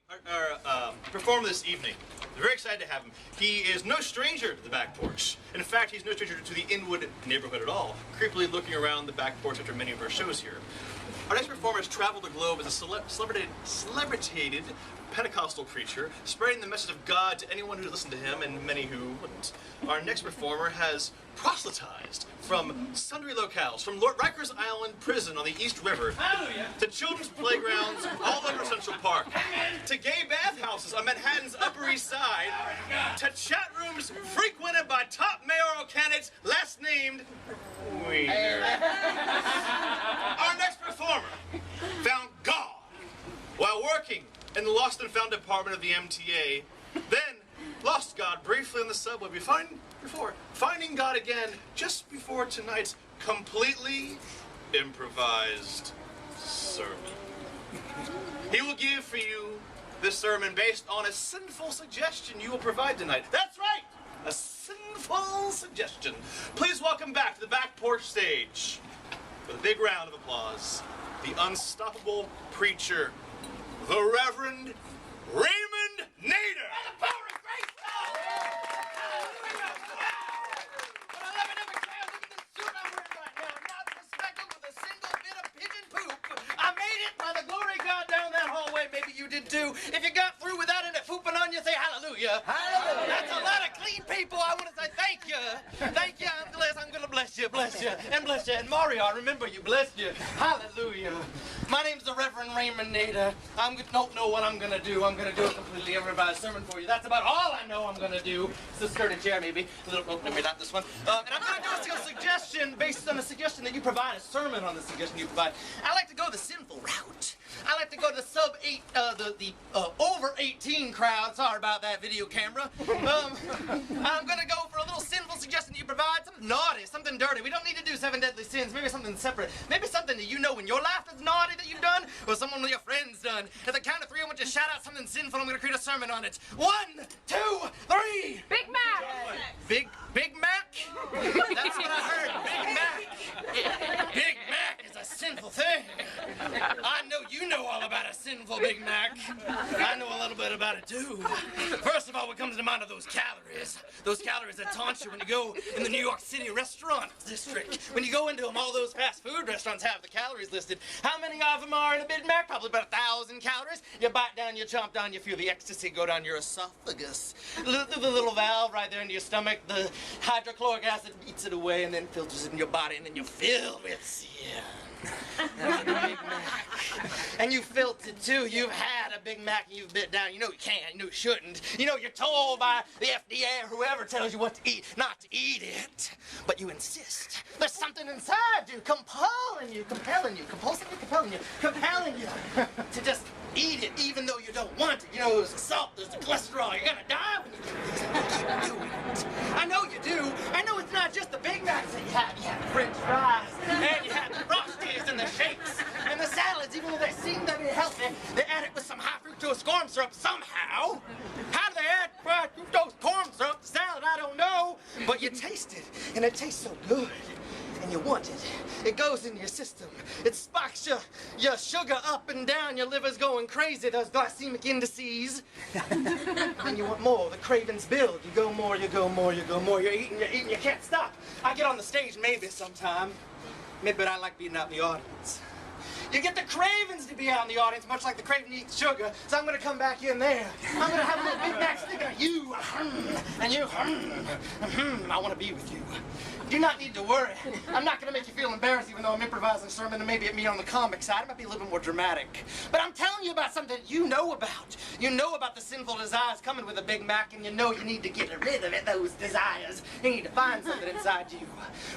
our performer this evening. We're very excited to have him. He is no stranger to the Back Porch. In fact, he's no stranger to the Inwood neighborhood at all, creepily looking around the Back Porch after many of our shows here. Our next performer has traveled the globe as a celebrated Pentecostal preacher, spreading the message of God to anyone who listened to him and many who wouldn't. Our next performer has proselytized from sundry locales, from Lord Rikers Island Prison on the East River, to children's playgrounds all over Central Park, to gay bathhouses on Manhattan's Upper East Side, to chat rooms frequented by top mayoral candidates last named Wiener. Our next performer found God while working in the lost and found department of the MTA, then lost God briefly on the subway before finding God again just before tonight's completely improvised sermon. He will give for you this sermon based on a sinful suggestion you will provide tonight. That's right, a sinful suggestion. Please welcome back to the Back Porch stage, with a big round of applause, the unstoppable preacher, the Reverend Raymond Nader. And the power of grace. Hallelujah. Wow. What I love it every day. Look at this suit I'm wearing right now. Not speckled with a single bit of pigeon poop. I made it by the glory of God down that hallway. Maybe you did too. If you got through without any pooping on you, say hallelujah. Hallelujah. That's a lot of clean people. I want to say thank you. Thank you. I'm going to bless you, and bless you. And Mario, I remember you. Bless you. Hallelujah. My name's the Reverend Raymond Nader. I don't know what I'm going to do. I'm going to do a completely improvised sermon for you. That's about all I know I'm going to do. It's the skirted chair, maybe. Maybe not this one. And I'm going to do a suggestion based on a suggestion that you provide, a sermon on the suggestion you provide. I like to go the sinful route. I like to go to the over 18 crowd. Sorry about that video camera. I'm going to go for a little sinful suggestion that you provide. Something naughty, something dirty. We don't need to do 7 deadly sins. Maybe something separate. Maybe something that you know in your life is naughty that you've done, or someone with your friends done. At the count of 3, I want you to shout out something sinful. I'm going to create a sermon on it. 1, 2, 3. Big Mac. Big Mac? That's what I heard. Big Mac. Big Mac is a sinful thing. I know you know all about a sinful Big Mac. I know a little bit about it too. First of all, what comes to mind are those calories. Those calories that taunt you when you go in the New York City restaurant district. When you go into them, all those fast food restaurants have the calories listed. How many of them are in a Big Mac? Probably about 1,000 calories. You bite down, you chomp down, you feel the ecstasy go down your esophagus. Through the little valve right there in your stomach, the hydrochloric acid eats it away and then filters it in your body, and then you're filled with sin. That's a Big Mac. And you felt it too. You've had a Big Mac and you've bit down. You know you can't, you know you shouldn't. You know you're told by the FDA or whoever tells you what to eat, not to eat it. But you insist. There's something inside you compelling you to just eat it even though you don't want it. You know, there's the salt, there's the cholesterol. You're gonna die when you do this. You keep doing it. I know you do. I know it's not just the Big Macs that you have. You have the French fries, and you have the Frosties, and the shakes, and the salads. Even though they seem to be healthy, they add it with some high fructose corn syrup somehow. How do they add high fructose corn syrup to salad? I don't know. But you taste it, and it tastes so good. And you want it. It goes in your system. It spikes your sugar up and down. Your liver's going crazy. Those glycemic indices. And you want more. The cravings build. You go more, you go more, you go more. You're eating, you can't stop. I get on the stage maybe sometime. Maybe I like being out in the audience. You get the cravings to be out in the audience, much like the craving to eat sugar. So I'm going to come back in there. I'm going to have a little Big Mac stick at you. And you. I want to be with you. You do not need to worry. I'm not going to make you feel embarrassed even though I'm improvising a sermon and maybe at me on the comic side. It might be a little bit more dramatic. But I'm telling you about something you know about. You know about the sinful desires coming with a Big Mac, and you know you need to get rid of it, those desires. You need to find something inside you.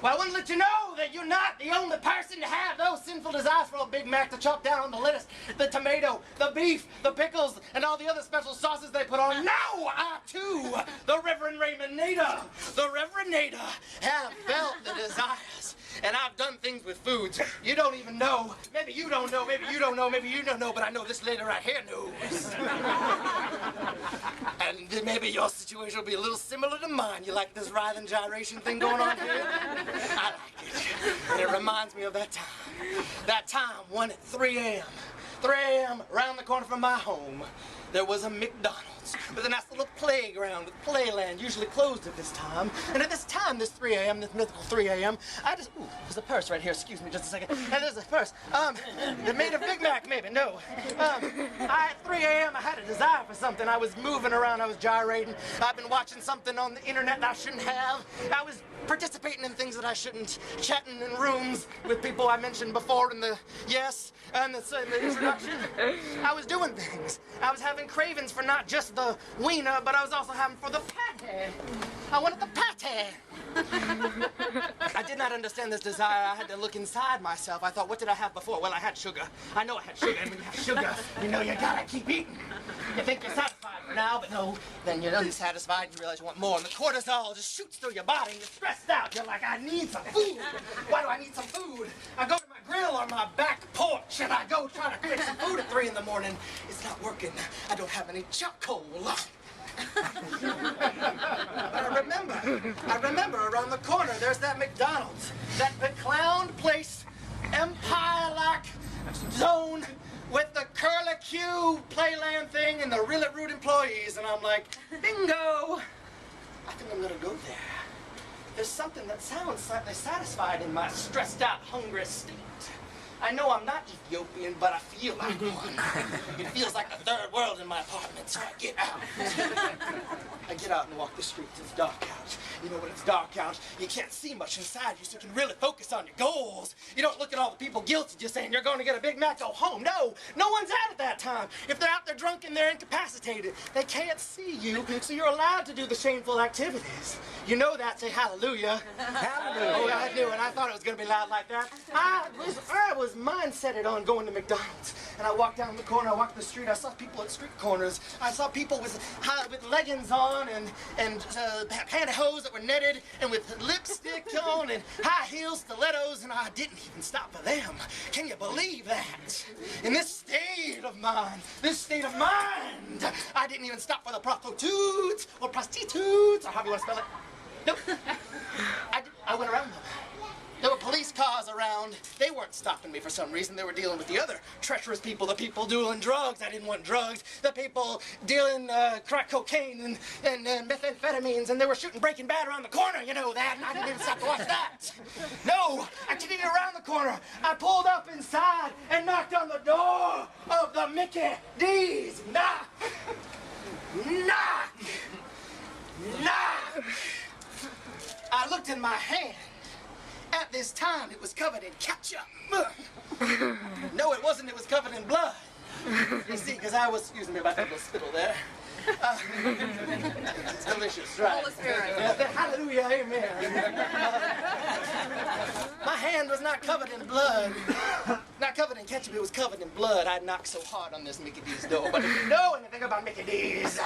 Well, I want to let you know that you're not the only person to have those sinful desires for a Big Mac to chop down on the lettuce, the tomato, the beef, the pickles, and all the other special sauces they put on. No, I too, the Reverend Raymond Nader, have felt the desires. And I've done things with foods you don't even know. Maybe you don't know, maybe you don't know, maybe you don't know, but I know this lady right here knows. And then maybe your situation will be a little similar to mine. You like this writhing gyration thing going on here? I like it. And it reminds me of that time. That time, 1 at 3 a.m. 3 a.m., around the corner from my home, there was a McDonald's with a nice little playground with playland, usually closed at this time. And at this time, this 3 a.m., this mythical 3 a.m., there's a purse right here. Excuse me just a second. And there's a purse. It made a Big Mac, maybe. No. At 3 a.m., I had a desire for something. I was moving around. I was gyrating. I've been watching something on the internet that I shouldn't have. I was participating in things that I shouldn't, chatting in rooms with people I mentioned before in the introduction. I was doing things. I was having cravings for not just the wiener, but I was also having for the patty. I wanted the patty. I did not understand this desire. I had to look inside myself. I thought, what did I have before? Well, I had sugar. I know I had sugar, and when you have sugar, you know you gotta keep eating. You think you're satisfied for now, but no. Then you're unsatisfied, and you realize you want more, and the cortisol just shoots through your body, and you're stressed out. You're like, I need some food. Why do I need some food? I go to my grill on my back porch, and I go try to cook some food at 3 in the morning. It's not working. I don't have any charcoal. But I remember around the corner, there's that McDonald's, that beclowned place, empire-like zone with the curlicue playland thing and the really rude employees, and I'm like, bingo! I think I'm gonna go there. There's something that sounds slightly satisfied in my stressed out, hungry state. I know I'm not Ethiopian, but I feel like one. It feels like the third world in my apartment, so I get out. I get out and walk the streets. It's dark out. You know, when it's dark out, you can't see much inside you, so you can really focus on your goals. You don't look at all the people guilty just saying you're going to get a Big Mac, go home. No, no one's out at that time. If they're out there drunk and they're incapacitated, they can't see you, so you're allowed to do the shameful activities. You know that, say hallelujah. Hallelujah. Oh, I knew it. I thought it was going to be loud like that. I was mindseted on going to McDonald's. And I walked down the corner, I walked the street, I saw people at street corners. I saw people with leggings on and pantyhose that were netted and with lipstick on and high heels, stilettos, and I didn't even stop for them. Can you believe that? In this state of mind, I didn't even stop for the prostitutes or prostitutes, or however you want to spell it. Nope. I went around them. There were police cars around. They weren't stopping me for some reason. They were dealing with the other treacherous people, the people dealing drugs. I didn't want drugs. The people dealing crack cocaine and methamphetamines, and they were shooting Breaking Bad around the corner, you know that, and I didn't even stop to watch that. No, I continued around the corner. I pulled up inside and knocked on the door of the Mickey D's. Knock! Knock! Knock! I looked in my hand. At this time, it was covered in ketchup. No, it wasn't. It was covered in blood. You see, because I was, excuse me about that little spittle there. It's delicious, right? Holy Spirit. Hallelujah, amen. My hand was not covered in blood. Not covered in ketchup, it was covered in blood. I knocked so hard on this Mickey D's door. But if you know anything about Mickey D's,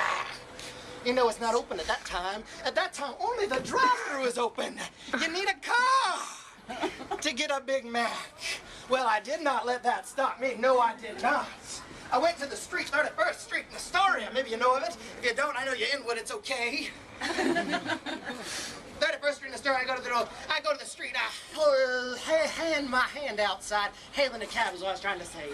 you know it's not open at that time. At that time, only the drive-thru is open. You need a car to get a Big Mac. Well, I did not let that stop me. No, I did not. I went to the street, 31st Street in Astoria. Maybe you know of it. If you don't, I know you're Inwood. It's okay. 31st Street in Astoria. I go to the door. I go to the street. I hand my hand outside. Hailing a cab is what I was trying to say.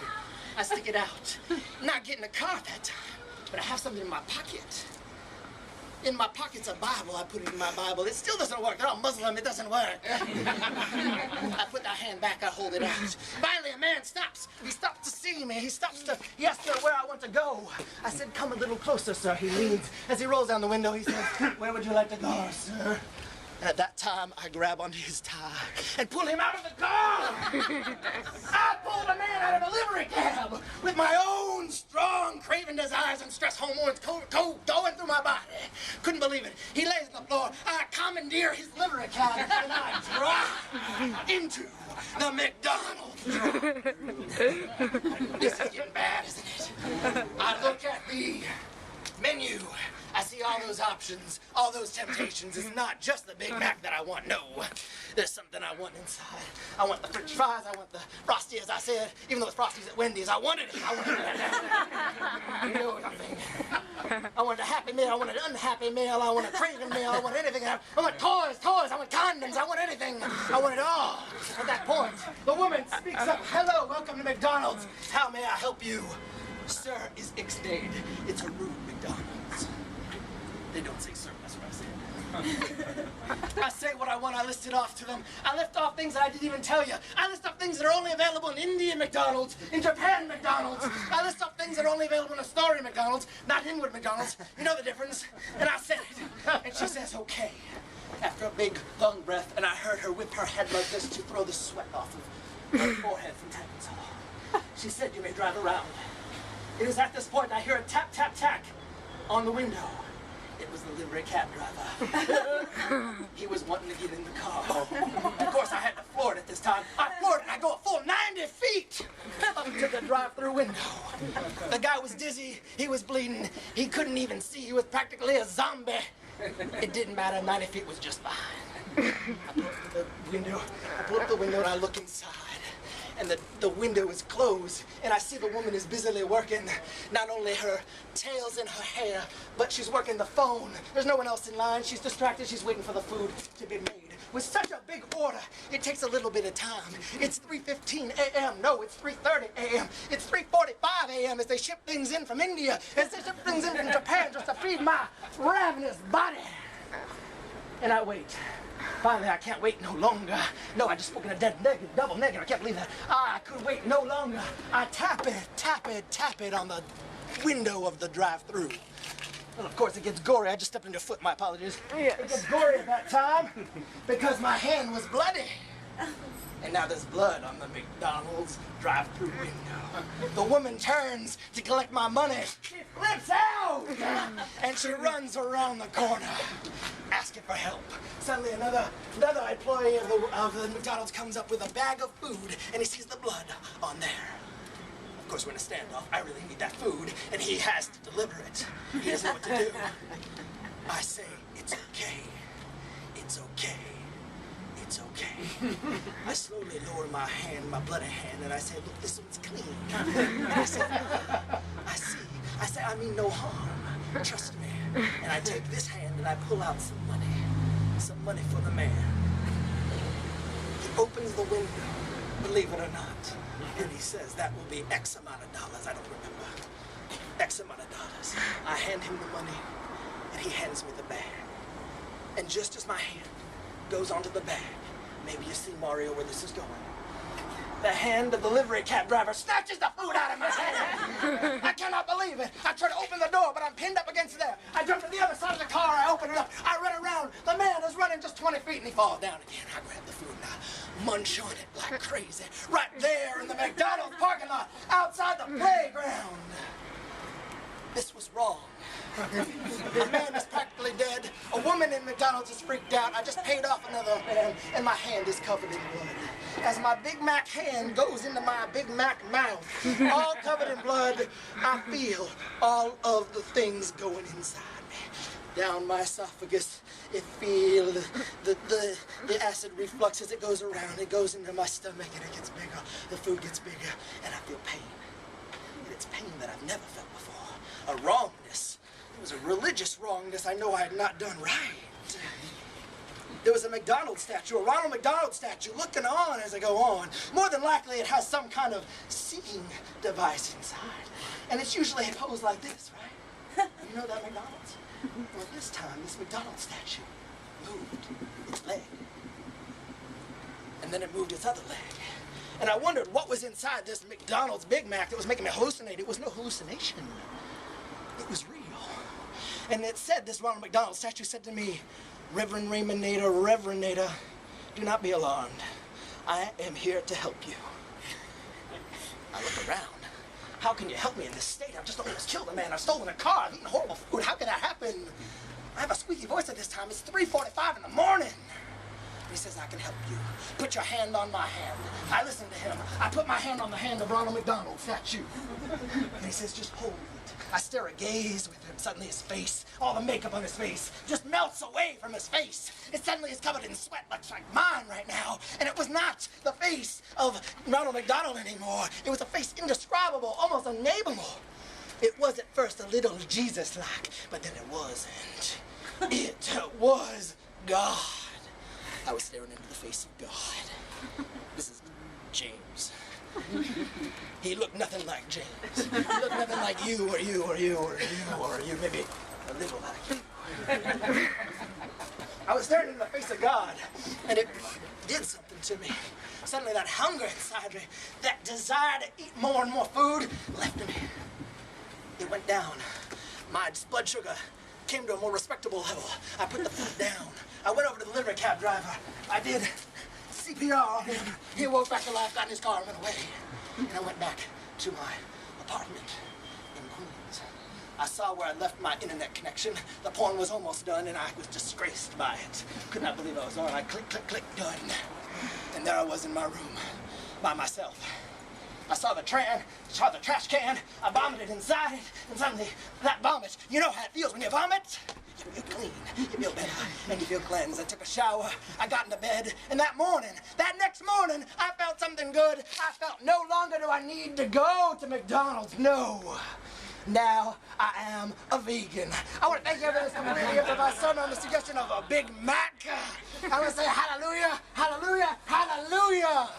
I stick it out. Not getting a car at that time, but I have something in my pocket. In my pocket's a Bible. I put it in my Bible. It still doesn't work. They're all Muslim. It doesn't work. I put that hand back. I hold it out. Finally, a man stops. He stops to see me. He asks me where I want to go. I said, come a little closer, sir. He leans. As he rolls down the window, he says, where would you like to go, sir? At that time, I grab onto his tie and pull him out of the car. I pulled a man out of a livery cab with my own strong craving desires and stress hormones going through my body. Couldn't believe it. He lays on the floor. I commandeer his livery cab and I drive into the McDonald's. This is getting bad, isn't it? I look at the menu. I see all those options, all those temptations. It's not just the Big Mac that I want, no. There's something I want inside. I want the french fries, I want the Frosty, as I said. Even though it's Frosty's at Wendy's, I wanted it. You know what I'm thinking. I wanted a Happy Meal, I wanted an unhappy meal, I wanted a craving meal, I wanted anything. I want toys, I want condoms, I want anything. I want it all. At that point, the woman speaks up. Hello, welcome to McDonald's. How may I help you? Sir is ixnayed. It's a rude McDonald's. They don't say sir, that's what I said. I say what I want, I list it off to them. I list off things that I didn't even tell you. I list off things that are only available in Indian McDonald's, in Japan McDonald's. I list off things that are only available in Astoria McDonald's, not Inwood McDonald's. You know the difference. And I said it. And she says, okay. After a big, long breath, and I heard her whip her head like this to throw the sweat off of her forehead from tapping so long. She said, you may drive around. It was at this point I hear a tap, tap, tap on the window. It was the livery cab driver. He was wanting to get in the car. Of course, I had to floor it at this time. I floored it, and I go a full 90 feet up to the drive-thru window. The guy was dizzy. He was bleeding. He couldn't even see. He was practically a zombie. It didn't matter. 90 feet was just fine. I pull up the window, and I look inside. And the window is closed, and I see the woman is busily working not only her tails in her hair, but she's working the phone. There's no one else in line. She's distracted. She's waiting for the food to be made. With such a big order, it takes a little bit of time. It's 3:15 a.m. No, it's 3:30 a.m. It's 3:45 a.m. as they ship things in from India, as they ship things in from Japan just to feed my ravenous body. And I wait. Finally, I can't wait no longer. No, I just spoke in a dead negative, double negative. I can't believe that. I could wait no longer. I tap it on the window of the drive-thru. Well, of course, it gets gory. I just stepped on your foot. My apologies. Yes. It gets gory at that time because my hand was bloody. And now there's blood on the McDonald's drive-thru window. The woman turns to collect my money. She flips out! And she runs around the corner, asking for help. Suddenly another employee of the McDonald's comes up with a bag of food, and he sees the blood on there. Of course, we're in a standoff. I really need that food, and he has to deliver it. He doesn't know what to do. I say, it's okay. It's okay. It's okay. I slowly lower my hand, my bloody hand, and I say, look, this one's clean. And I say, I mean no harm. Trust me. And I take this hand and I pull out some money for the man. He opens the window, believe it or not, and he says, that will be X amount of dollars. I don't remember. X amount of dollars. I hand him the money, and he hands me the bag. And just as my hand goes onto the bag, maybe you see, Mario, where this is going. The hand of the livery cab driver snatches the food out of my hand. I cannot believe it. I try to open the door, but I'm pinned up against there. I jump to the other side of the car. I open it up. I run around. The man is running just 20 feet, and he falls down again. I grab the food and I munch on it like crazy. Right there in the McDonald's parking lot, outside the playground. This was wrong. The man is practically dead. A woman in McDonald's is freaked out. I just paid off another man, and my hand is covered in blood. As my Big Mac hand goes into my Big Mac mouth, all covered in blood, I feel all of the things going inside me. Down my esophagus, it feels the acid reflux as it goes around. It goes into my stomach, and it gets bigger. The food gets bigger, and I feel pain. And it's pain that I've never felt before. A wrongness. It was a religious wrongness I know I had not done right. There was a McDonald's statue, a Ronald McDonald statue, looking on as I go on. More than likely it has some kind of seeing device inside. And it's usually posed like this, right? You know that McDonald's? Well, this time, this McDonald's statue moved its leg. And then it moved its other leg. And I wondered what was inside this McDonald's Big Mac that was making me hallucinate. It was no hallucination. It was real. And it said, this Ronald McDonald statue said to me, Reverend Raymond Nader, Reverend Nader, do not be alarmed. I am here to help you. I look around. How can you help me in this state? I've just almost killed a man. I've stolen a car. I've eaten horrible food. How can that happen? I have a squeaky voice at this time. It's 3:45 in the morning. He says, I can help you. Put your hand on my hand. I listen to him. I put my hand on the hand of Ronald McDonald statue. And he says, just hold it. I stare a gaze with him. Suddenly his face, all the makeup on his face, just melts away from his face. It suddenly is covered in sweat, much like mine right now. And it was not the face of Ronald McDonald anymore. It was a face indescribable, almost unnameable. It was at first a little Jesus-like, but then it wasn't. It was God. I was staring into the face of God. This is James. He looked nothing like James. He looked nothing like you, or you, or you, or you, or you, maybe a little like you. I was staring into the face of God, and it did something to me. Suddenly that hunger inside me, that desire to eat more and more food, left me. It went down. My blood sugar came to a more respectable level. I put the food down. I went over to the delivery cab driver. I did CPR on him. He woke back to life, got in his car, and went away. And I went back to my apartment in Queens. I saw where I left my internet connection. The porn was almost done, and I was disgraced by it. Could not believe I was on. I click, click, click, done. And there I was in my room, by myself. I saw the trash can, I vomited inside it, and suddenly, that vomit, you know how it feels when you vomit? You feel clean, you feel better, and you feel cleansed. I took a shower, I got into bed, and that next morning, I felt something good. I felt no longer do I need to go to McDonald's, no. Now I am a vegan. I want to thank you for this community for my son on the suggestion of a Big Mac. I want to say hallelujah, hallelujah, hallelujah.